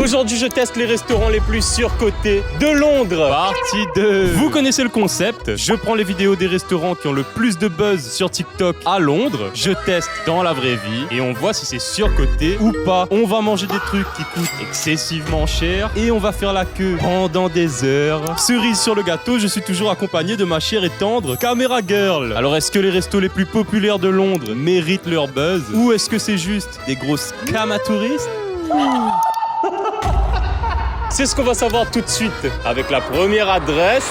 Aujourd'hui, je teste les restaurants les plus surcotés de Londres. Partie 2. Vous connaissez le concept. Je prends les vidéos des restaurants qui ont le plus de buzz sur TikTok à Londres. Je teste dans la vraie vie et on voit si c'est surcoté ou pas. On va manger des trucs qui coûtent excessivement cher et on va faire la queue pendant des heures. Cerise sur le gâteau, je suis toujours accompagné de ma chère et tendre Camera Girl. Alors, est-ce que les restos les plus populaires de Londres méritent leur buzz ou est-ce que c'est juste des grosses cams à touristes? C'est ce qu'on va savoir tout de suite avec la première adresse,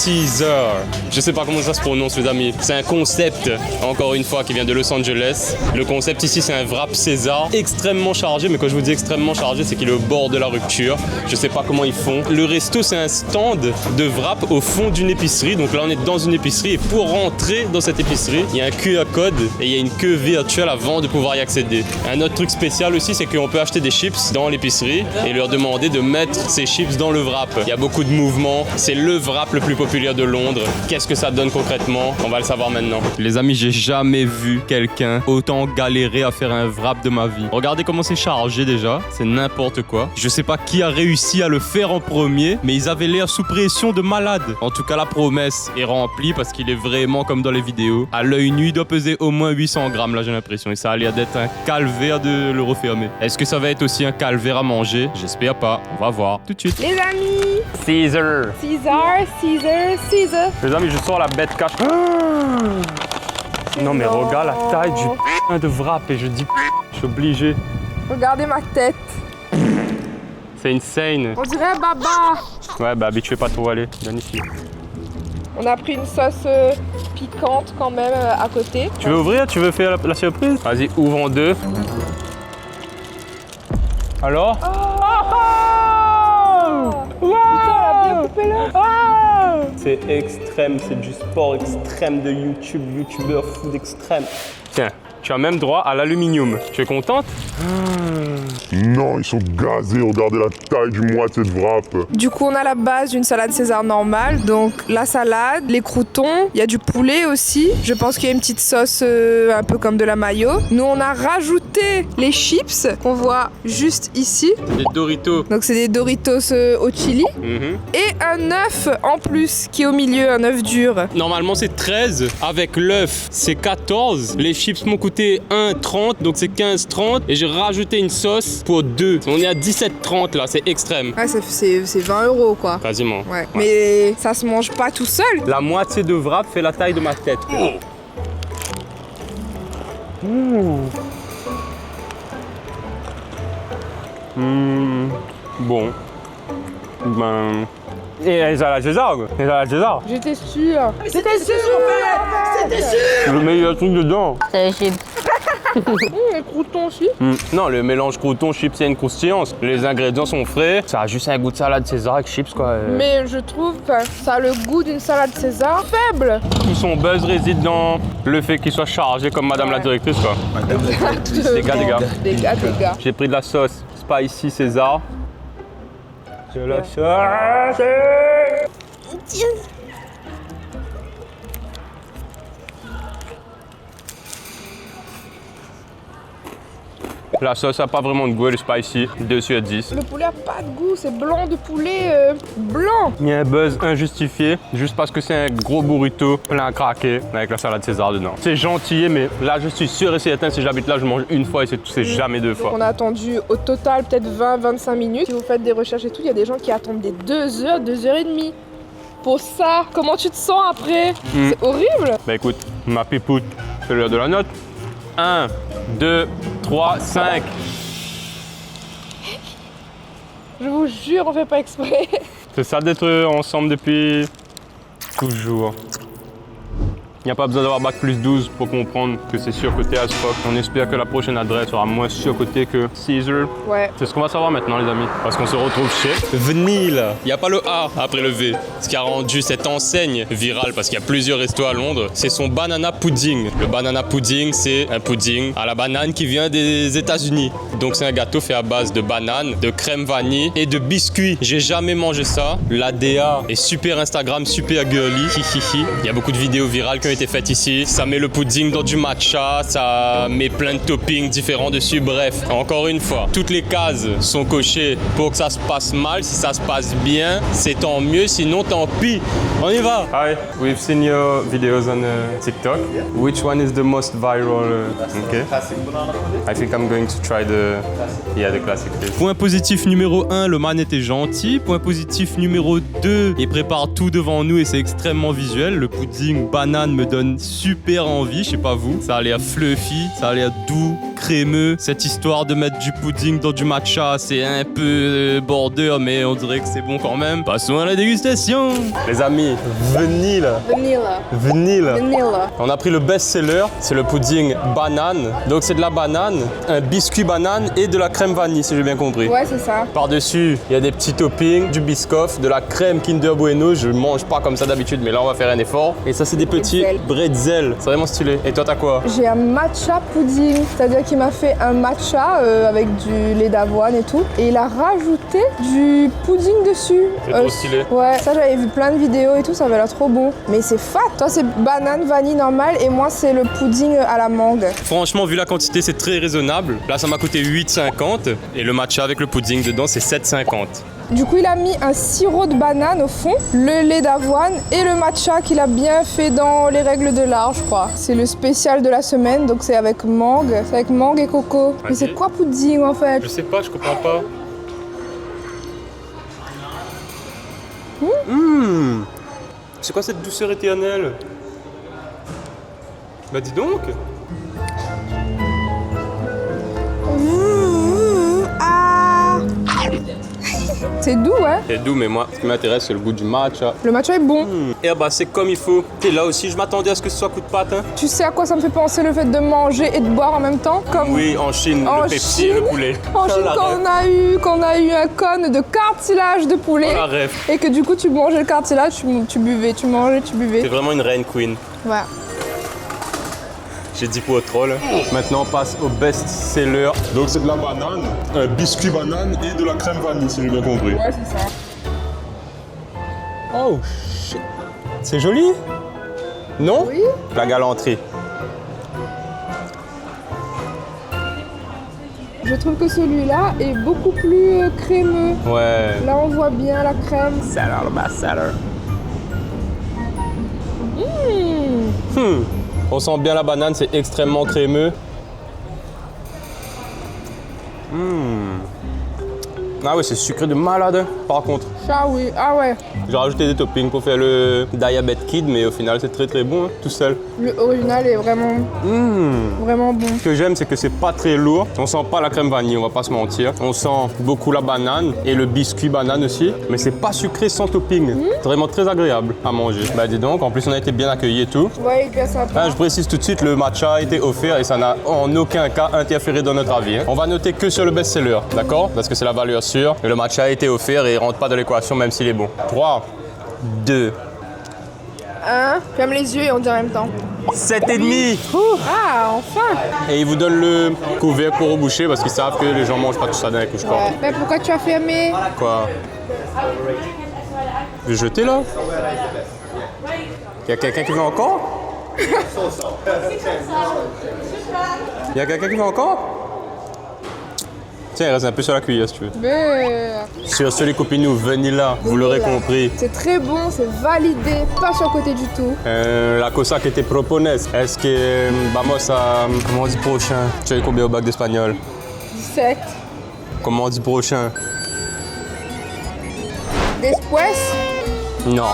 Caesar. Je sais pas comment ça se prononce, les amis. C'est un concept, encore une fois, qui vient de Los Angeles. Le concept ici, c'est un wrap César extrêmement chargé. Mais quand je vous dis extrêmement chargé, c'est qu'il est au bord de la rupture. Je sais pas comment ils font. Le resto, c'est un stand de wrap au fond d'une épicerie. Donc là, on est dans une épicerie. Et pour rentrer dans cette épicerie, il y a un QR code et il y a une queue virtuelle avant de pouvoir y accéder. Un autre truc spécial aussi, c'est qu'on peut acheter des chips dans l'épicerie et leur demander de mettre ces chips dans le wrap. Il y a beaucoup de mouvements, c'est le wrap le plus populaire de Londres. Qu'est-ce que ça donne concrètement? On va le savoir maintenant. Les amis, j'ai jamais vu quelqu'un autant galérer à faire un wrap de ma vie. Regardez comment c'est chargé déjà, c'est n'importe quoi. Je sais pas qui a réussi à le faire en premier, mais ils avaient l'air sous pression de malade. En tout cas, la promesse est remplie parce qu'il est vraiment comme dans les vidéos. À l'œil nu, il doit peser au moins 800 grammes là, j'ai l'impression. Et ça a l'air d'être un calvaire de le refermer. Est-ce que ça va être aussi un calvaire à manger? J'espère pas, on va voir tout de suite. Les amis, Caesar. Caesar. Les amis, je sors la bête cache. Non mais regarde la taille du p*** de wrap et je dis je suis obligé. Regardez ma tête. C'est insane. On dirait Baba. Ouais, bah habitué pas trop, allez, viens ici. On a pris une sauce piquante quand même à côté. Tu veux ouvrir? Tu veux faire la surprise? Vas-y, ouvre en deux. Alors? C'est extrême, c'est du sport extrême de YouTube, youtubeur food extrême. Tiens, tu as même droit à l'aluminium. Tu es contente? Non, ils sont gazés, regardez la taille du moitié de wrap. Du coup, on a la base d'une salade César normale. Donc, la salade, les croûtons, il y a du poulet aussi. Je pense qu'il y a une petite sauce un peu comme de la mayo. Nous, on a rajouté les chips qu'on voit juste ici. Des Doritos. Donc, c'est des Doritos au chili. Et un œuf en plus qui est au milieu, un œuf dur. Normalement, c'est 13. Avec l'œuf, c'est 14. Les chips m'ont coûté 1,30, donc c'est 15,30. Et j'ai rajouté une sauce pour 2. On est à 17,30 là, c'est extrême. Ouais, c'est 20 € quoi. Quasiment. Ouais. Mais ça se mange pas tout seul. La moitié de wrap fait la taille de ma tête. Bon. Ben. Et les salades César, quoi. Les salades César. J'étais sûre. Le meilleur truc dedans. Les croûtons aussi. Non, le mélange crouton, chips, il y a une croustillance. Les ingrédients sont frais. Ça a juste un goût de salade César avec chips, quoi. Mais je trouve que ça a le goût d'une salade César faible. Tout son buzz réside dans le fait qu'il soit chargé comme madame la directrice, quoi. Des gars. J'ai pris de la sauce spicy César. Je la cherche. La sauce a pas vraiment de goût, elle est spicy. 2 sur 10. Le poulet a pas de goût, c'est blanc de poulet blanc. Il y a un buzz injustifié, juste parce que c'est un gros burrito plein à craquer avec la salade César dedans. C'est gentil, mais là je suis sûr et certain, si j'habite là, je mange une fois et c'est jamais deux fois. Donc on a attendu au total peut-être 20-25 minutes. Si vous faites des recherches et tout, il y a des gens qui attendent des 2 heures, 2 heures et demie. Pour ça, comment tu te sens après? C'est horrible. Bah écoute, ma pipoute, c'est l'heure de la note. 1, 2, 3, 5. Je vous jure, on fait pas exprès. C'est ça d'être ensemble depuis toujours. Il n'y a pas besoin d'avoir bac plus 12 pour comprendre que c'est surcoté as fuck. On espère que la prochaine adresse sera moins surcoté que Caesar. Ouais. C'est ce qu'on va savoir maintenant, les amis. Parce qu'on se retrouve chez Vanille. Il n'y a pas le A après le V. Ce qui a rendu cette enseigne virale, parce qu'il y a plusieurs restos à Londres, c'est son banana pudding. Le banana pudding, c'est un pudding à la banane qui vient des États-Unis. Donc c'est un gâteau fait à base de banane, de crème vanille et de biscuits. J'ai jamais mangé ça. La DA est super Instagram, super girly. Il y a beaucoup de vidéos virales qui ont été faite ici. Ça met le pudding dans du matcha, ça met plein de toppings différents dessus. Bref, encore une fois, toutes les cases sont cochées pour que ça se passe mal. Si ça se passe bien, c'est tant mieux, sinon tant pis. On y va. Hi, we've seen your videos on TikTok. Which one is the most viral? Okay. I think I'm going to try the classic. Point positif numéro 1, le man était gentil. Point positif numéro 2, il prépare tout devant nous et c'est extrêmement visuel. Le pudding banane me donne super envie, je sais pas vous. Ça a l'air fluffy, ça a l'air doux, crémeux. Cette histoire de mettre du pudding dans du matcha, c'est un peu border, mais on dirait que c'est bon quand même. Passons à la dégustation. Les amis, vanilla. On a pris le best-seller, c'est le pudding banane. Donc c'est de la banane, un biscuit banane et de la crème vanille, si j'ai bien compris. Ouais, c'est ça. Par-dessus, il y a des petits toppings, du biscoff, de la crème Kinder Bueno. Je mange pas comme ça d'habitude, mais là on va faire un effort. Et ça, c'est des petits bretzels. C'est vraiment stylé. Et toi, t'as quoi? J'ai un matcha pudding, c'est-à-dire qu'il m'a fait un matcha avec du lait d'avoine et tout. Et il a rajouté du pudding dessus. C'est trop stylé. Ouais, ça j'avais vu plein de vidéos et tout, ça avait l'air trop bon. Mais c'est fat. Toi, c'est banane, vanille normale et moi, c'est le pudding à la mangue. Franchement, vu la quantité, c'est très raisonnable. Là, ça m'a coûté 8,50 et le matcha avec le pudding dedans, c'est 7,50. Du coup, il a mis un sirop de banane au fond, le lait d'avoine et le matcha qu'il a bien fait dans les règles de l'art, je crois. C'est le spécial de la semaine, donc c'est avec mangue et coco. Mais c'est quoi pudding en fait? Je sais pas, je comprends pas. C'est quoi cette douceur éternelle? Bah dis donc. C'est doux, hein? C'est doux, mais moi, ce qui m'intéresse, c'est le goût du matcha. Le matcha est bon. Et bah, c'est comme il faut. Et là aussi, je m'attendais à ce que ce soit coup de patte. Hein. Tu sais à quoi ça me fait penser le fait de manger et de boire en même temps? Comme oui, en Chine, le Pepsi et le poulet. En Chine, quand on a eu un cône de cartilage de poulet. Oh, rêve. Et que du coup, tu mangeais le cartilage, tu buvais, tu mangeais, tu buvais. C'est vraiment une reine queen. Ouais. J'ai dit pour troll. Maintenant, on passe au best-seller. Donc c'est de la banane, un biscuit banane et de la crème vanille, si j'ai bien compris. Ouais, c'est ça. Oh, shit. C'est joli? Non? Oui. La galanterie. Je trouve que celui-là est beaucoup plus crémeux. Ouais. Là, on voit bien la crème. Seller, le best-seller. On sent bien la banane, c'est extrêmement crémeux. Ah ouais, c'est sucré de malade, par contre. Ça, oui. Ah ouais. J'ai rajouté des toppings pour faire le Diabetes Kid, mais au final, c'est très très bon, hein, tout seul. Le original est vraiment, vraiment bon. Ce que j'aime, c'est que c'est pas très lourd. On sent pas la crème vanille, on va pas se mentir. On sent beaucoup la banane et le biscuit banane aussi, mais c'est pas sucré sans topping. C'est vraiment très agréable à manger. Bah dis donc, en plus on a été bien accueillis et tout. Ouais, il est bien sympa. Je précise tout de suite, le matcha a été offert et ça n'a en aucun cas interféré dans notre avis. Hein. On va noter que sur le best-seller, d'accord? Parce que c'est la valeur sûre. Et le matcha a été offert et il rentre pas dans l'équation même s'il est bon. 3, 2, 1. Ferme les yeux et on dit en même temps. 7,5. Ah, enfin. Et ils vous donnent le couvercle pour reboucher parce qu'ils savent que les gens mangent pas tout ça d'un coup, je crois. Ouais. Mais pourquoi tu as fermé? Quoi? Je vais jeter là? Y'a quelqu'un qui veut encore? Y'a quelqu'un qui veut encore? Tiens, il reste un peu sur la cuillère si tu veux. Sur ce, les copines, nous, vanilla, vous l'aurez compris. C'est très bon, c'est validé, pas surcoté du tout. La cosa que te propones, est-ce que vamos a... Comment on dit prochain? Tu as eu combien au bac d'espagnol? 17. Comment on dit prochain? Después? Non.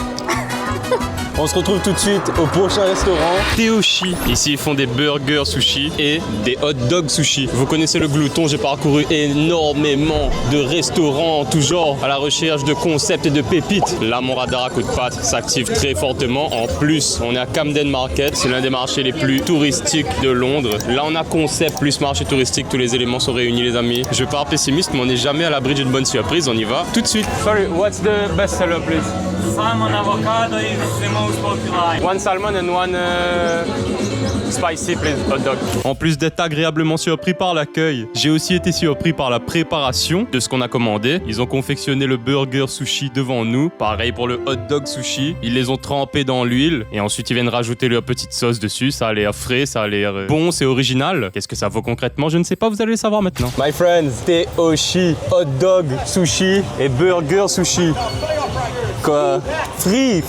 On se retrouve tout de suite au prochain restaurant, Teoshi. Ici, ils font des burgers sushi et des hot dogs sushi. Vous connaissez le glouton, j'ai parcouru énormément de restaurants en tout genre à la recherche de concepts et de pépites. Là, mon radar à coup de patte s'active très fortement. En plus, on est à Camden Market, c'est l'un des marchés les plus touristiques de Londres. Là, on a concept plus marché touristique, tous les éléments sont réunis, les amis. Je pars pessimiste, mais on n'est jamais à l'abri d'une bonne surprise. On y va tout de suite. Sorry, what's the best seller, please? Salmon avocado is the most One salmon and one spicy, please, hot dog. En plus d'être agréablement surpris par l'accueil, j'ai aussi été surpris par la préparation de ce qu'on a commandé. Ils ont confectionné le burger sushi devant nous. Pareil pour le hot dog sushi. Ils les ont trempés dans l'huile et ensuite ils viennent rajouter leur petite sauce dessus. Ça a l'air frais, ça a l'air bon, c'est original. Qu'est-ce que ça vaut concrètement? Je ne sais pas, vous allez le savoir maintenant. My friends, Teoshi, hot dog sushi et burger sushi. Quoi? Free.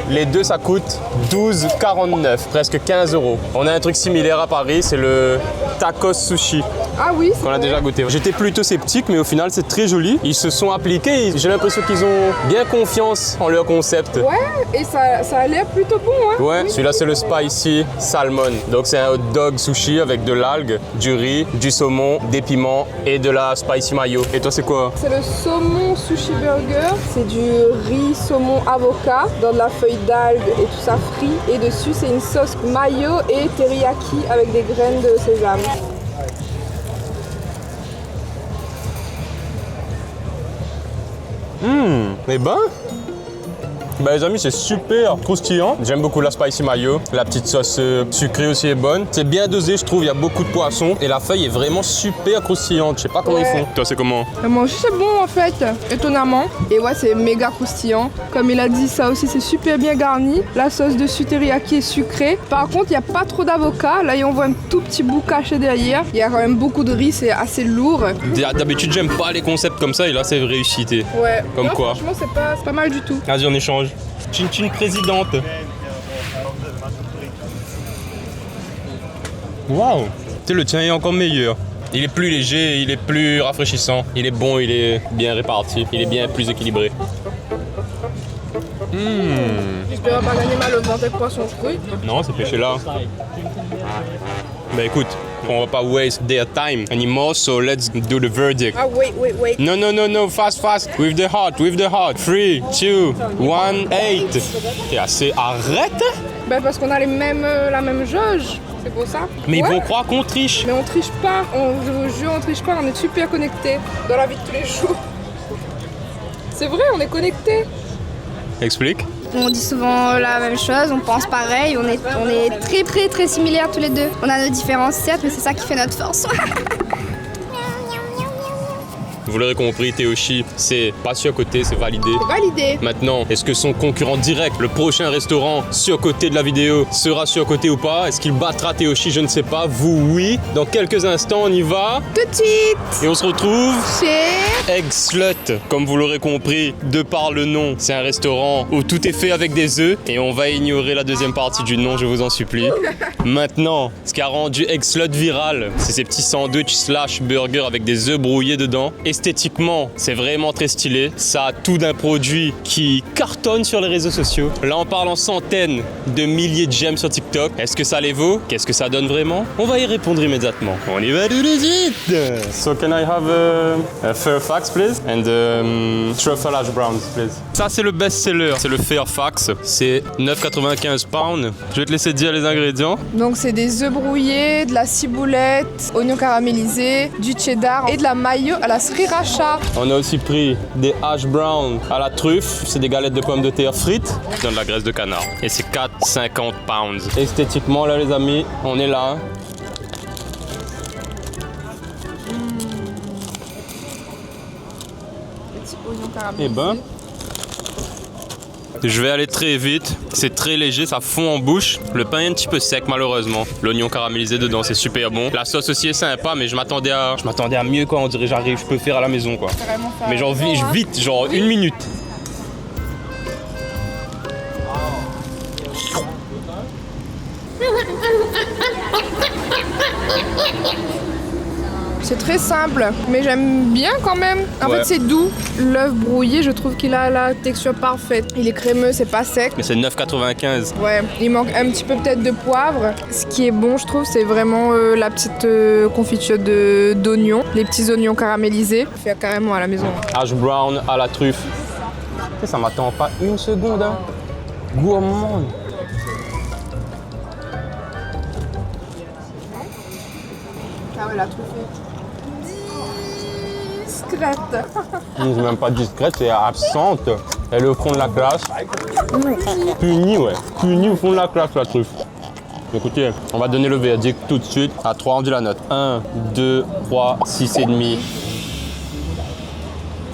Les deux, ça coûte 12,49, presque 15 €. On a un truc similaire à Paris, c'est le tacos sushi. Ah oui, Qu'on a déjà goûté. J'étais plutôt sceptique, mais au final, c'est très joli. Ils se sont appliqués. J'ai l'impression qu'ils ont bien confiance en leur concept. Ouais, et ça a l'air plutôt bon, hein. Ouais, celui-là, c'est le spicy salmon. Donc, c'est un hot dog sushi avec de l'algue, du riz, du saumon, des piments et de la spicy mayo. Et toi, c'est quoi? C'est le saumon sushi burger. C'est du riz, saumon, avocat dans de la feuille d'algue et tout ça frit. Et dessus, c'est une sauce mayo et teriyaki avec des graines de sésame. Eh ben, les amis, c'est super croustillant. J'aime beaucoup la spicy mayo. La petite sauce sucrée aussi est bonne. C'est bien dosé, je trouve. Il y a beaucoup de poissons. Et la feuille est vraiment super croustillante. Je sais pas comment ils font. Toi, c'est comment? Moi aussi, c'est bon en fait, étonnamment. Et ouais, c'est méga croustillant. Comme il a dit, ça aussi, c'est super bien garni. La sauce dessus teriyaki est sucrée. Par contre, il n'y a pas trop d'avocat. Là, on voit un tout petit bout caché derrière. Il y a quand même beaucoup de riz, c'est assez lourd. D'habitude, j'aime pas les concepts comme ça. Et là, c'est réussité. Ouais. Comme non, quoi? Franchement, c'est pas mal du tout. Vas-y, on échange. Chin présidente. Waouh. Tu sais, le tien est encore meilleur. Il est plus léger, il est plus rafraîchissant. Il est bon, il est bien réparti. Il est bien plus équilibré. J'espère pas gagner mal au ventre avec poisson cru. Non, c'est pêché là. Bah écoute, on va pas waste their time anymore, so let's do the verdict. Ah, wait. No, fast. With the heart. 3, 2, 1, 8. T'es assez... Arrête! Ben parce qu'on a la même jauge. C'est pour ça. Mais ils Ouais. vont croire qu'on triche. Mais on triche pas. Je vous jure, on triche pas. On est super connectés dans la vie de tous les jours. C'est vrai, on est connectés. Explique. On dit souvent la même chose, on pense pareil, on est très similaires tous les deux. On a nos différences certes, mais c'est ça qui fait notre force. Vous l'aurez compris, Teoshi, c'est pas surcoté, c'est validé. Validé. Maintenant, est-ce que son concurrent direct, le prochain restaurant surcoté de la vidéo, sera surcoté ou pas? Est-ce qu'il battra Teoshi? Je ne sais pas. Vous, oui. Dans quelques instants, on y va. Tout de suite. Et on se retrouve C'est... Egg Slut. Comme vous l'aurez compris, de par le nom, c'est un restaurant où tout est fait avec des œufs. Et on va ignorer la deuxième partie du nom, je vous en supplie. Maintenant, ce qui a rendu Egg Slut viral, c'est ces petits sandwichs slash burgers avec des œufs brouillés dedans. Esthétiquement, c'est vraiment très stylé. Ça a tout d'un produit qui cartonne sur les réseaux sociaux. Là, on parle en centaines de milliers de j'aime sur TikTok. Est-ce que ça les vaut? Qu'est-ce que ça donne vraiment? On va y répondre immédiatement. On y va tout de suite. So can I have a Fairfax, please? And truffle hash browns, please. Ça, c'est le best-seller. C'est le Fairfax. C'est 9,95 pounds. Je vais te laisser dire les ingrédients. Donc c'est des œufs brouillés, de la ciboulette, oignons caramélisés, du cheddar et de la mayo à la sriracha. On a aussi pris des hash browns à la truffe. C'est des galettes de pommes de terre frites dans de la graisse de canard. Et c'est 4,50 pounds. Esthétiquement, là, les amis, on est là. Petit oignon caramélisé. Eh ben, je vais aller très vite. C'est très léger, ça fond en bouche. Le pain est un petit peu sec, malheureusement. L'oignon caramélisé dedans, c'est super bon. La sauce aussi est sympa, mais je m'attendais à mieux, quoi. On dirait je peux faire à la maison, quoi. Carrément faire Mais genre bon, vite, genre 1 minute. C'est très simple, mais j'aime bien quand même. En Ouais. fait, c'est doux. L'œuf brouillé, je trouve qu'il a la texture parfaite. Il est crémeux, c'est pas sec. Mais c'est 9,95. Ouais, il manque un petit peu peut-être de poivre. Ce qui est bon, je trouve, c'est vraiment la petite confiture d'oignons, les petits oignons caramélisés. On fait carrément à la maison. Hash brown à la truffe. Ça m'attend pas une seconde, hein. Gourmand. Ah ouais, la truffe est discrète. C'est même pas discrète, c'est absente. Elle est au fond de la classe. Punie, ouais. Punie au fond de la classe, la truffe. Écoutez, on va donner le verdict tout de suite. À 3, on dit la note. 1, 2, 3, 6,5.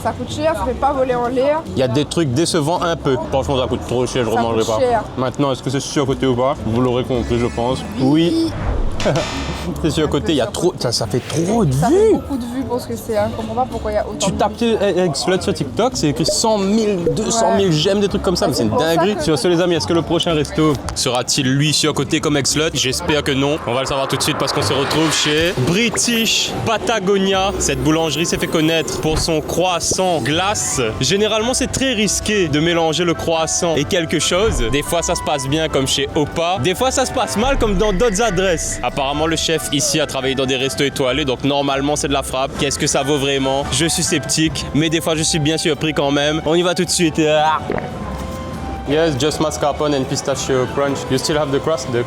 Ça coûte cher, ça fait pas voler en l'air. Il y a des trucs décevants un peu. Franchement, ça coûte trop cher, je ne remangerai pas. Cher. Maintenant, est-ce que c'est surcoté ou pas? Vous l'aurez compris, je pense. Oui. C'est surcoté, il y a trop. Ça fait trop de Ça fait vues. beaucoup de vues pour ce que c'est. Hein. Je comprends pas pourquoi il y a autant Tu de tapes Explode sur TikTok, c'est écrit 100 000, 200 000 j'aime, des trucs comme ça, mais c'est une pour ça dinguerie. que- Sur ce, les amis, est-ce que le prochain resto sera-t-il lui surcoté comme Explode? J'espère que non. On va le savoir tout de suite parce qu'on se retrouve chez British Patagonia. Cette boulangerie s'est fait connaître pour son croissant glace. Généralement, c'est très risqué de mélanger le croissant et quelque chose. Des fois, ça se passe bien comme chez Opa. Des fois, ça se passe mal comme dans d'autres adresses. Apparemment, le chef ici a travaillé dans des restos étoilés, donc normalement, c'est de la frappe. Qu'est-ce que ça vaut vraiment? Je suis sceptique, mais des fois, je suis bien surpris quand même. On y va tout de suite. Ah. Yes, just mascarpone and pistachio crunch. You still have the croissant? To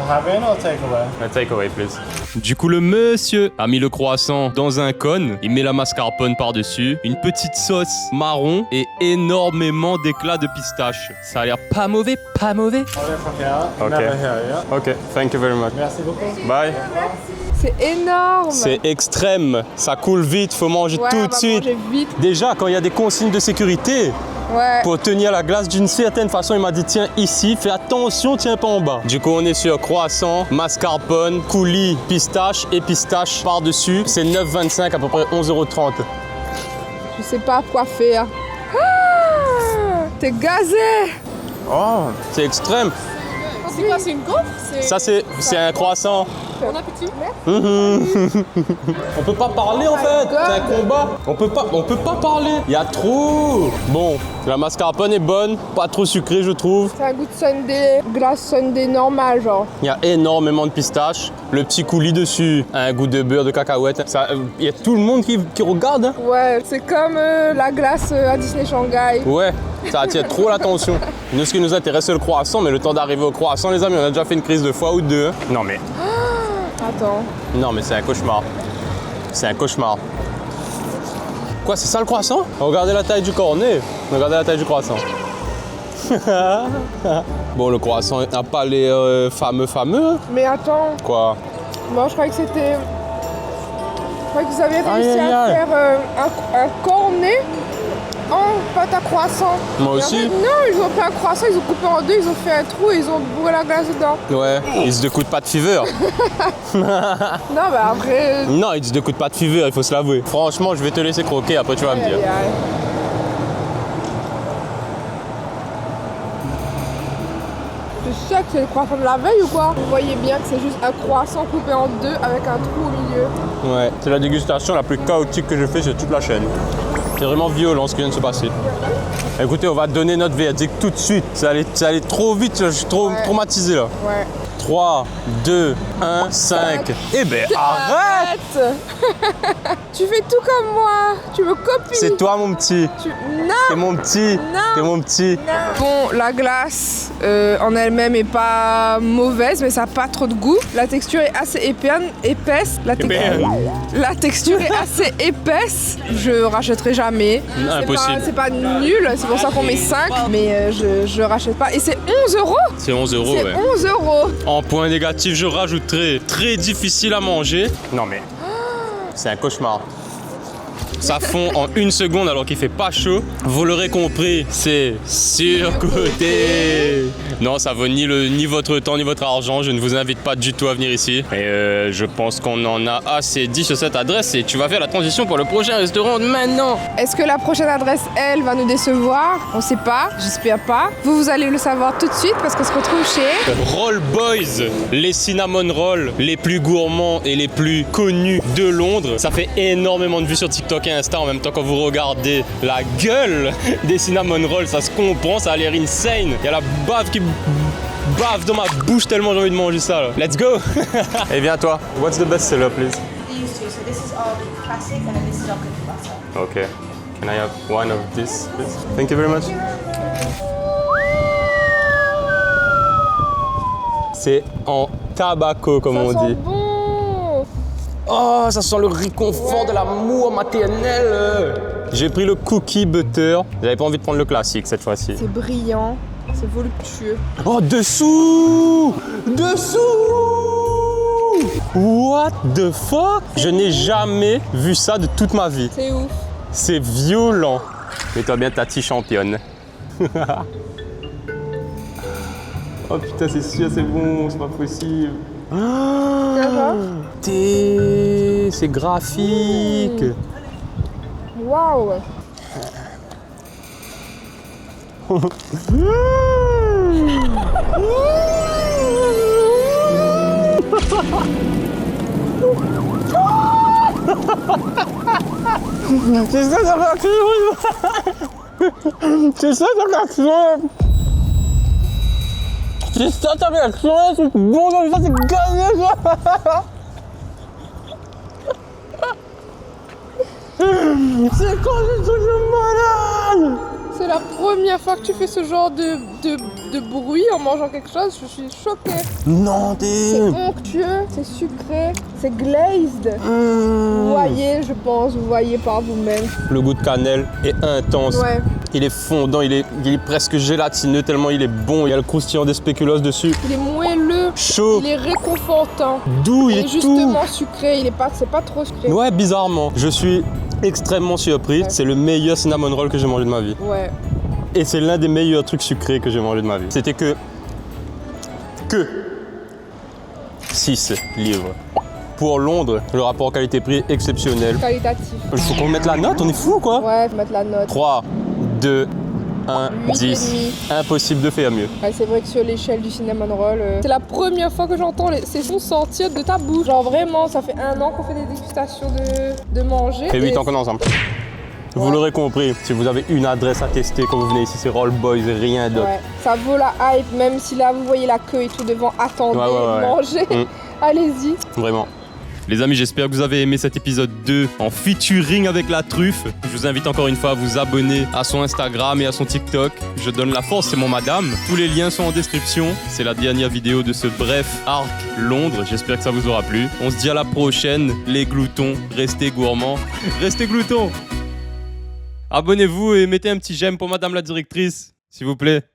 have in or take away? Take away, please. Du coup, le monsieur a mis le croissant dans un cône. Il met la mascarpone par-dessus, une petite sauce marron et énormément d'éclats de pistache. Ça a l'air pas mauvais, pas mauvais. Okay. Never here, yeah? Ok, thank you very much. Merci beaucoup. Bye. C'est énorme. C'est extrême. Ça coule vite, faut manger Ouais, tout on de va suite. manger vite. Déjà, quand il y a des consignes de sécurité, Ouais. pour tenir la glace d'une certaine façon, il m'a dit tiens ici, fais attention, tiens pas en bas. Du coup, on est sur croissant, mascarpone, coulis, pistache et pistache par-dessus. C'est 9,25, à peu près 11,30 €. Je sais pas quoi faire. Ah, t'es gazé. Oh, c'est extrême. C'est quoi, c'est une gaufre? Ça, c'est un croissant. Bon appétit. On peut pas parler en fait, c'est un combat. On peut pas parler. Il y a trop. Bon, la mascarpone est bonne, pas trop sucrée je trouve. C'est un goût de sundae, glace sundae normal genre. Il y a énormément de pistaches. Le petit coulis dessus a un goût de beurre de cacahuète. Il y a tout le monde qui regarde. Hein. Ouais, c'est comme la glace à Disney Shanghai. Ouais, ça attire trop l'attention. Nous, ce qui nous intéresse, c'est le croissant, mais le temps d'arriver au croissant, les amis, on a déjà fait une crise de foie ou deux. Non mais c'est un cauchemar. C'est un cauchemar. Quoi, c'est ça le croissant? Regardez la taille du cornet. Regardez la taille du croissant. Bon, le croissant n'a pas les fameux. Mais attends, Quoi? moi je croyais que c'était... Je croyais que vous avez réussi Aïe, aïe, à aïe. faire un cornet en pâte à croissant. Moi Et en aussi. fait, non, ils ont pris un croissant, ils ont coupé en deux, ils ont fait un trou et ils ont bourré la glace dedans. Ouais, it's the coup de pas de fever. Non, bah après... Non, it's the coup de pas de fever, il faut se l'avouer. Franchement, je vais te laisser croquer, après tu vas me dire. Aïe, aïe. C'est sûr que c'est le croissant de la veille ou quoi? Vous voyez bien que c'est juste un croissant coupé en deux avec un trou au milieu. Ouais, c'est la dégustation la plus chaotique que j'ai fait sur toute la chaîne. C'est vraiment violent ce qui vient de se passer. Écoutez, on va donner notre verdict tout de suite. Ça allait trop vite, je suis trop traumatisé là. Ouais. 3, 2, 1, 5. Eh ben arrête! Tu fais tout comme moi. Tu me copies. C'est toi mon petit. Non. T'es mon petit. Non. T'es mon petit. Bon, la glace en elle-même est pas mauvaise, mais ça n'a pas trop de goût. La texture est assez épaisse. La texture est assez épaisse. Je rachèterai jamais. Impossible. C'est pas nul, c'est pour ça qu'on met 5, mais je rachète pas. Et c'est 11 €. C'est 11 €, C'est ouais. 11 €. En point négatif, je rajouterai très difficile à manger. Non mais, c'est un cauchemar. Ça fond en 1 seconde alors qu'il fait pas chaud. Vous l'aurez compris, c'est surcoté. Non, ça vaut ni votre temps ni votre argent. Je ne vous invite pas du tout à venir ici. Et je pense qu'on en a assez dit sur cette adresse et tu vas faire la transition pour le prochain restaurant maintenant. Est-ce que la prochaine adresse, elle, va nous décevoir? On sait pas, j'espère pas. Vous allez le savoir tout de suite parce qu'on se retrouve chez... Roll Boys, les cinnamon rolls les plus gourmands et les plus connus de Londres. Ça fait énormément de vues sur TikTok et Insta en même temps quand vous regardez la gueule des cinnamon rolls. Ça se comprend, ça a l'air insane. Il y a la bave qui bave dans ma bouche tellement j'ai envie de manger ça là. Let's go. Et viens toi, what's the best seller please? These two. So this is our classic and then this is our cookie butter. Okay. Can I have one of this please? Thank you very much. C'est en tabaco comme on Ça sent dit. bon. Oh, ça sent le réconfort de l'amour maternel. J'ai pris le cookie butter. J'avais pas envie de prendre le classique cette fois-ci. C'est brillant, c'est voluptueux. Oh, dessous! Dessous! What the fuck? Je n'ai jamais vu ça de toute ma vie. C'est ouf. C'est violent. Mets-toi bien Tati championne. Oh putain, c'est sûr, c'est bon, c'est pas possible. C'est graphique. Waouh. C'est ça ta réaction. C'est ça ta réaction. C'est ça ta réaction. C'est bon dans le face, c'est gagné ça. C'est quoi ce truc de malade? C'est la première fois que tu fais ce genre de bruit en mangeant quelque chose, je suis choquée. Non, C'est onctueux, c'est sucré, c'est glazed. Vous voyez, je pense, vous voyez par vous-même. Le goût de cannelle est intense. Ouais. Il est fondant, il est presque gélatineux tellement il est bon. Il y a le croustillant des spéculoos dessus. Il est moelleux, Chaud, il est réconfortant. doux, il Il est est justement sucré, c'est pas trop sucré. tout. Ouais, bizarrement. Je suis extrêmement surpris. C'est le meilleur cinnamon roll que j'ai mangé de ma vie. Ouais. Et c'est l'un des meilleurs trucs sucrés que j'ai mangé de ma vie. C'était que 6 livres. Pour Londres, le rapport qualité-prix est exceptionnel. Qualitatif. Il faut qu'on mette la note, on est fou quoi. Ouais, faut mettre la note. 3, 2, 1, 10. 8,5. Impossible de faire mieux. Ouais, c'est vrai que sur l'échelle du cinnamon roll, c'est la première fois que j'entends ces sons sortir de ta bouche. Genre vraiment, ça fait 1 an qu'on fait des dégustations de manger. Et 8 ans qu'on est ensemble. Vous Ouais. l'aurez compris, si vous avez une adresse à tester quand vous venez ici, c'est Roll Boys et rien d'autre. Ouais, ça vaut la hype, même si là vous voyez la queue et tout devant, attendez, Ouais. mangez, allez-y. Vraiment. Les amis, j'espère que vous avez aimé cet épisode 2 en featuring avec la truffe. Je vous invite encore une fois à vous abonner à son Instagram et à son TikTok. Je donne la force, c'est mon madame. Tous les liens sont en description. C'est la dernière vidéo de ce bref arc Londres. J'espère que ça vous aura plu. On se dit à la prochaine, les gloutons. Restez gourmands. Restez gloutons. Abonnez-vous et mettez un petit j'aime pour madame la directrice, s'il vous plaît.